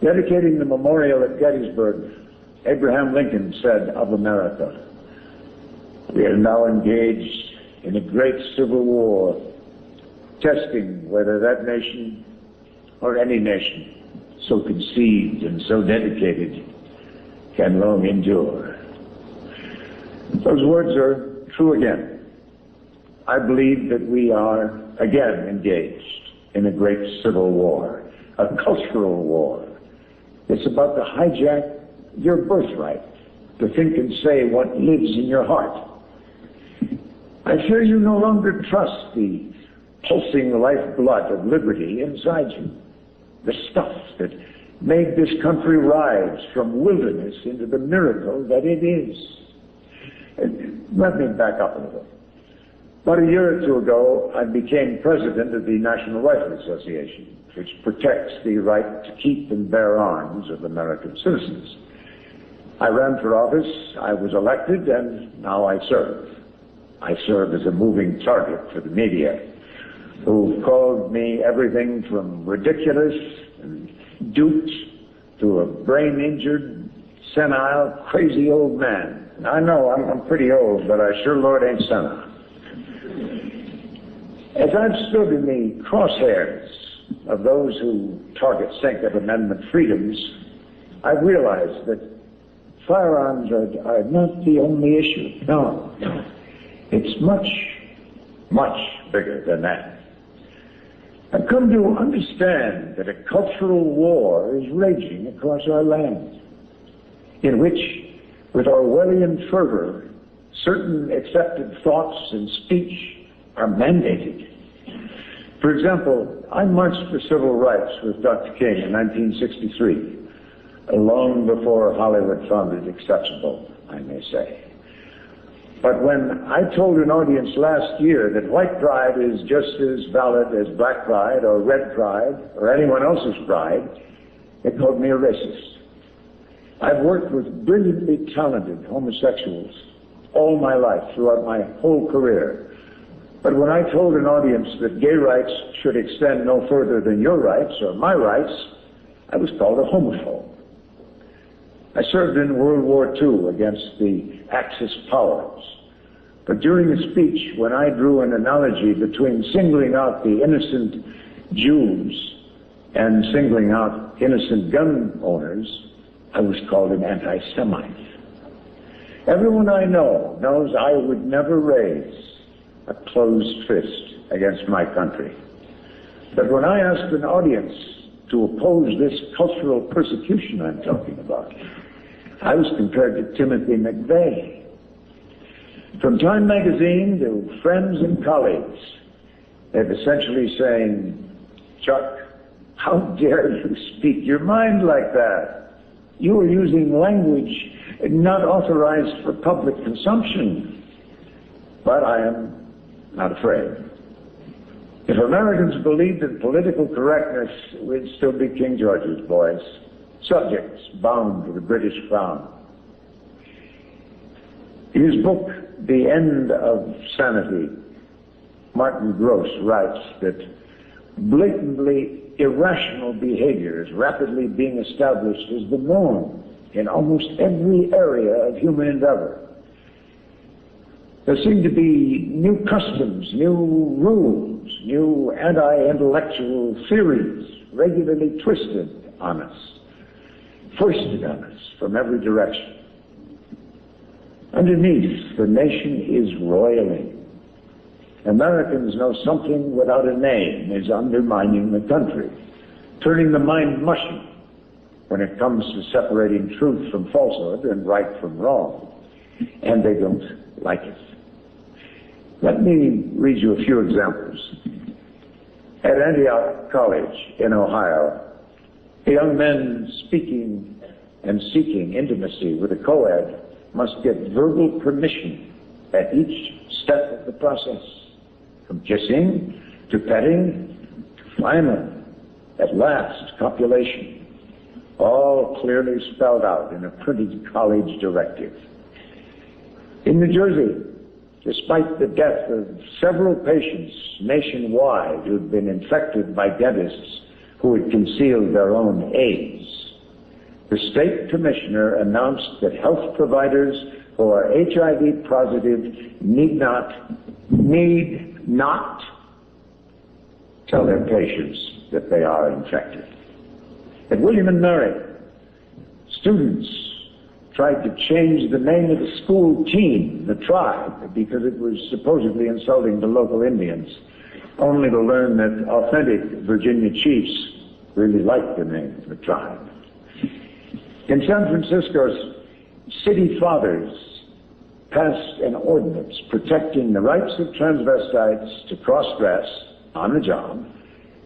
Dedicating the memorial at Gettysburg, Abraham Lincoln said of America, "We are now engaged in a great civil war, testing whether that nation or any nation so conceived and so dedicated can long endure." Those words are true again. I believe that we are again engaged in a great civil war, a cultural war. It's about to hijack your birthright, to think and say what lives in your heart. I fear you no longer trust the pulsing lifeblood of liberty inside you, the stuff that made this country rise from wilderness into the miracle that it is. Let me back up a little. About a year or two ago, I became president of the National Rifle Association, which protects the right to keep and bear arms of American citizens. I ran for office, I was elected, and now I serve. I serve as a moving target for the media, who called me everything from ridiculous and duped to a brain-injured, senile, crazy old man. I know I'm pretty old, but I sure Lord ain't senile. As I've stood in the crosshairs of those who target Second Amendment freedoms, I've realized that firearms are not the only issue. No. It's much, much bigger than that. I've come to understand that a cultural war is raging across our land, in which, with Orwellian fervor, certain accepted thoughts and speech are mandated. For example, I marched for civil rights with Dr. King in 1963, long before Hollywood found it acceptable, I may say. But when I told an audience last year that white pride is just as valid as black pride or red pride or anyone else's pride, they called me a racist. I've worked with brilliantly talented homosexuals all my life, throughout my whole career. But when I told an audience that gay rights should extend no further than your rights or my rights, I was called a homophobe. I served in World War II against the Axis powers. But during a speech, when I drew an analogy between singling out the innocent Jews and singling out innocent gun owners, I was called an anti-Semite. Everyone I know knows I would never raise a closed fist against my country. But when I asked an audience to oppose this cultural persecution I'm talking about, I was compared to Timothy McVeigh. From Time magazine to friends and colleagues, they're essentially saying, "Chuck, how dare you speak your mind like that? You are using language not authorized for public consumption." But I am not afraid. If Americans believed in political correctness, we'd still be King George's boys, subjects bound to the British crown. In his book, The End of Sanity, Martin Gross writes that blatantly irrational behavior is rapidly being established as the norm in almost every area of human endeavor. There seem to be new customs, new rules, new anti-intellectual theories regularly twisted on us, foisted on us from every direction. Underneath, the nation is roiling. Americans know something without a name is undermining the country, turning the mind mushy when it comes to separating truth from falsehood and right from wrong, and they don't like it. Let me read you a few examples. At Antioch College in Ohio, young men speaking and seeking intimacy with a co-ed must get verbal permission at each step of the process, from kissing to petting to finally, at last, copulation, all clearly spelled out in a printed college directive. In New Jersey, despite the death of several patients nationwide who had been infected by dentists who had concealed their own AIDS, the state commissioner announced that health providers who are HIV positive need not tell their patients that they are infected. At William and Mary, students tried to change the name of the school team, the tribe, because it was supposedly insulting to local Indians, only to learn that authentic Virginia chiefs really liked the name, the tribe. In San Francisco's city fathers passed an ordinance protecting the rights of transvestites to cross-dress on the job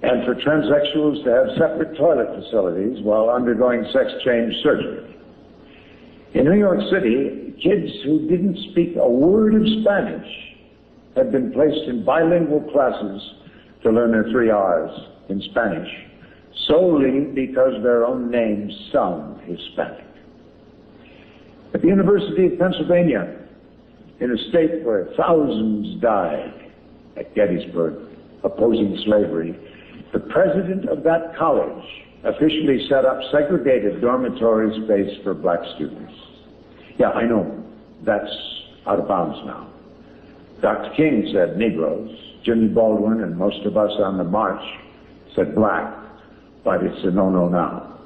and for transsexuals to have separate toilet facilities while undergoing sex change surgery. In New York City, kids who didn't speak a word of Spanish had been placed in bilingual classes to learn their 3 R's in Spanish, solely because their own names sound Hispanic. At the University of Pennsylvania, in a state where thousands died at Gettysburg opposing slavery, the president of that college officially set up segregated dormitory space for black students. Yeah, I know, that's out of bounds now. Dr. King said Negroes, Jimmy Baldwin and most of us on the march said black, but it's a no-no now.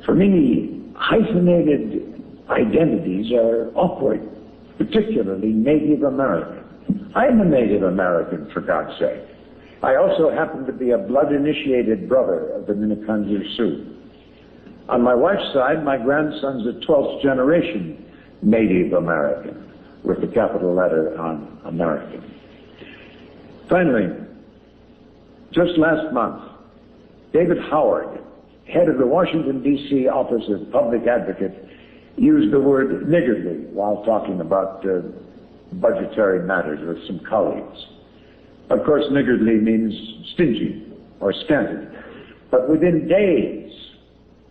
For me, hyphenated identities are awkward, particularly Native American. I'm a Native American, for God's sake. I also happen to be a blood-initiated brother of the Minneconjou Sioux. On my wife's side, my grandson's a 12th generation Native American, with the capital letter on American. Finally, just last month, David Howard, head of the Washington, D.C. Office of Public Advocate, used the word niggardly while talking about budgetary matters with some colleagues. Of course, niggardly means stingy or stinted. But within days,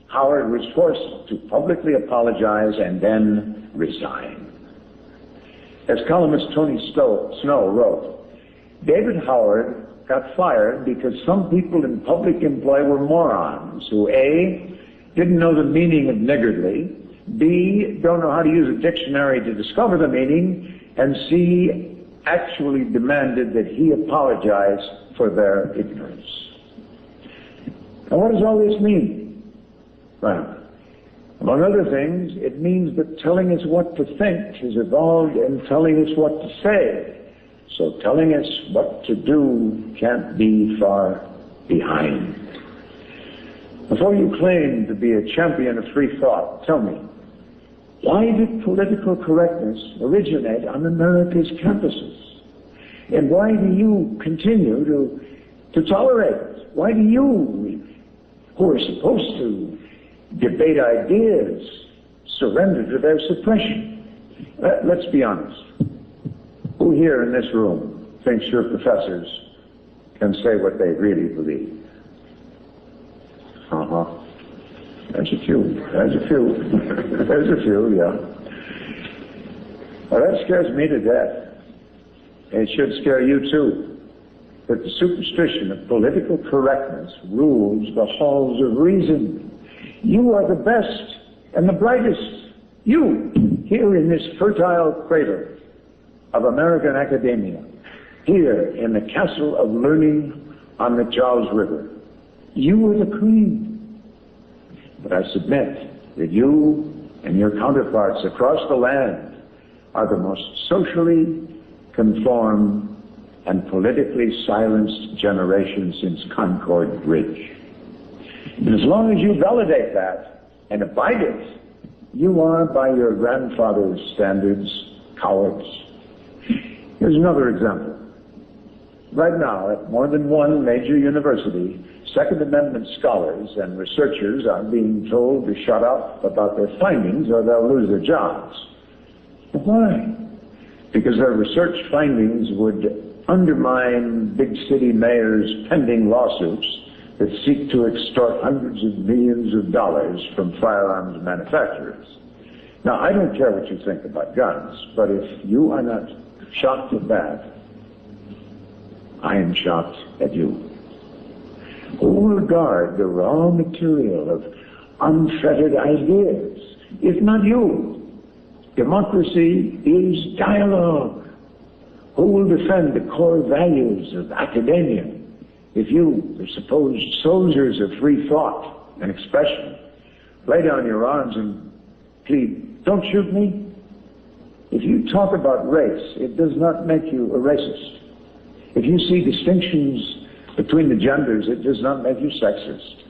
Howard was forced to publicly apologize and then resign. As columnist Tony Snow wrote, David Howard got fired because some people in public employ were morons who A, didn't know the meaning of niggardly, B, don't know how to use a dictionary to discover the meaning, and C, actually demanded that he apologize for their ignorance. Now, what does all this mean? Well, among other things, it means that telling us what to think has evolved in telling us what to say. So telling us what to do can't be far behind. Before you claim to be a champion of free thought, tell me, why did political correctness originate on America's campuses? And why do you continue to tolerate it? Why do you, who are supposed to debate ideas, surrender to their suppression? Let's be honest. Who here in this room thinks your professors can say what they really believe? There's a few. There's a few, yeah. Well, that scares me to death. And it should scare you too. That the superstition of political correctness rules the halls of reason. You are the best and the brightest. You, here in this fertile cradle of American academia, here in the castle of learning on the Charles River. You are the queen. But I submit that you and your counterparts across the land are the most socially conformed and politically silenced generation since Concord Bridge. And as long as you validate that and abide it, you are, by your grandfather's standards, cowards. Here's another example. Right now, at more than one major university, Second Amendment scholars and researchers are being told to shut up about their findings or they'll lose their jobs. Why? Because their research findings would undermine big city mayors' pending lawsuits that seek to extort hundreds of millions of dollars from firearms manufacturers. Now, I don't care what you think about guns, but if you are not shocked at that, I am shocked at you. Who will guard the raw material of unfettered ideas. If not you, democracy is dialogue. Who will defend the core values of academia if you, the supposed soldiers of free thought and expression, lay down your arms and plead, don't shoot me? If you talk about race, it does not make you a racist. If you see distinctions between the genders, it does not make you sexist.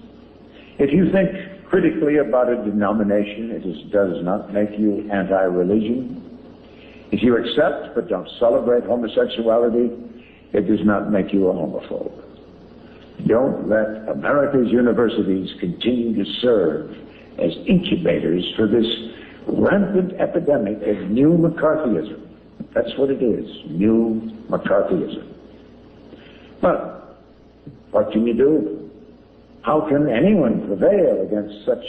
If you think critically about a denomination, it does not make you anti-religion. If you accept but don't celebrate homosexuality, it does not make you a homophobe. Don't let America's universities continue to serve as incubators for this rampant epidemic of new McCarthyism. That's what it is, new McCarthyism. But what can you do? How can anyone prevail against such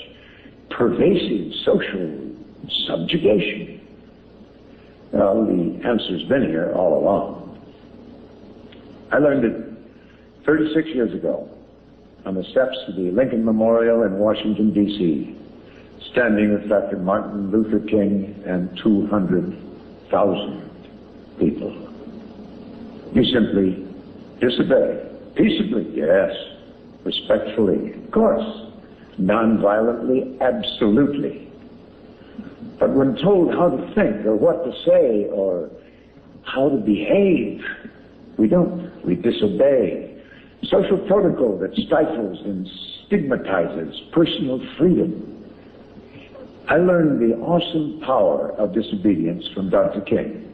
pervasive social subjugation? Well, the answer's been here all along. I learned it 36 years ago on the steps of the Lincoln Memorial in Washington, D.C., standing with Dr. Martin Luther King and 200,000 people. You simply disobey. Peaceably, yes. Respectfully, of course. Non-violently, absolutely. But when told how to think or what to say or how to behave, we don't. We disobey. Social protocol that stifles and stigmatizes personal freedom. I learned the awesome power of disobedience from Dr. King,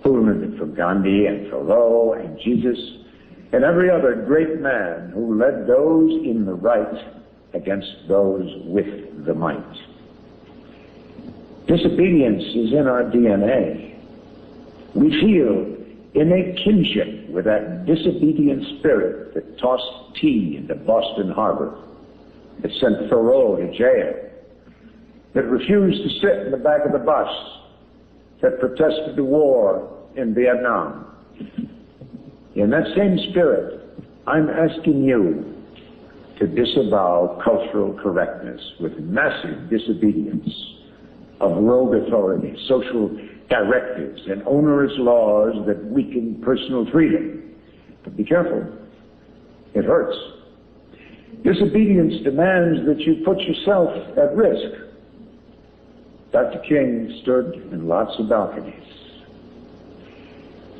who learned it from Gandhi and Thoreau and Jesus and every other great man who led those in the right against those with the might. Disobedience is in our DNA. We feel innate kinship with that disobedient spirit that tossed tea into Boston Harbor, that sent Thoreau to jail, that refused to sit in the back of the bus, that protested the war in Vietnam. In that same spirit, I'm asking you to disavow cultural correctness with massive disobedience of rogue authority, social directives, and onerous laws that weaken personal freedom. But be careful. It hurts. Disobedience demands that you put yourself at risk. Dr. King stood in lots of balconies.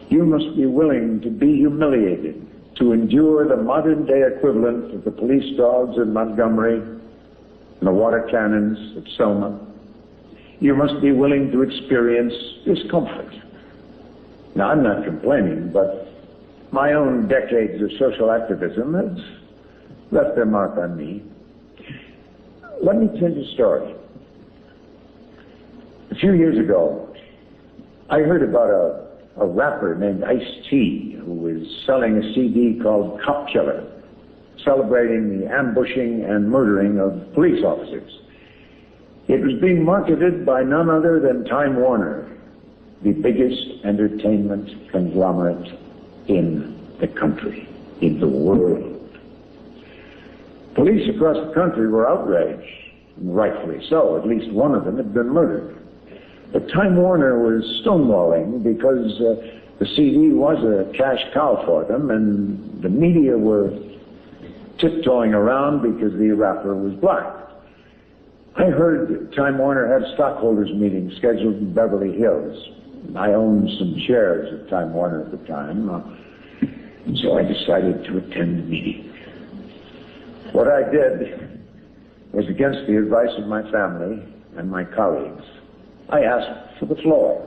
You must be willing to be humiliated, to endure the modern-day equivalent of the police dogs in Montgomery and the water cannons at Selma. You must be willing to experience discomfort. Now, I'm not complaining, but my own decades of social activism has left their mark on me. Let me tell you a story. A few years ago, I heard about a rapper named Ice-T who was selling a CD called Cop Killer, celebrating the ambushing and murdering of police officers. It was being marketed by none other than Time Warner, the biggest entertainment conglomerate in the country, in the world. Police across the country were outraged, and rightfully so. At least one of them had been murdered. But Time Warner was stonewalling because the CD was a cash cow for them, and the media were tiptoeing around because the rapper was black. I heard Time Warner had a stockholders meeting scheduled in Beverly Hills. I owned some shares of Time Warner at the time, so I decided to attend the meeting. What I did was against the advice of my family and my colleagues. I asked for the floor.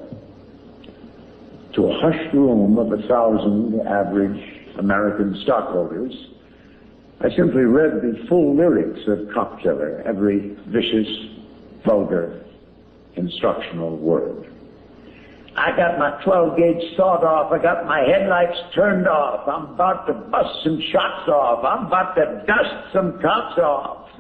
To a hushed room of 1,000 average American stockholders, I simply read the full lyrics of Cop Killer, every vicious, vulgar, instructional word. I got my 12-gauge sawed off. I got my headlights turned off. I'm about to bust some shots off. I'm about to dust some cops off.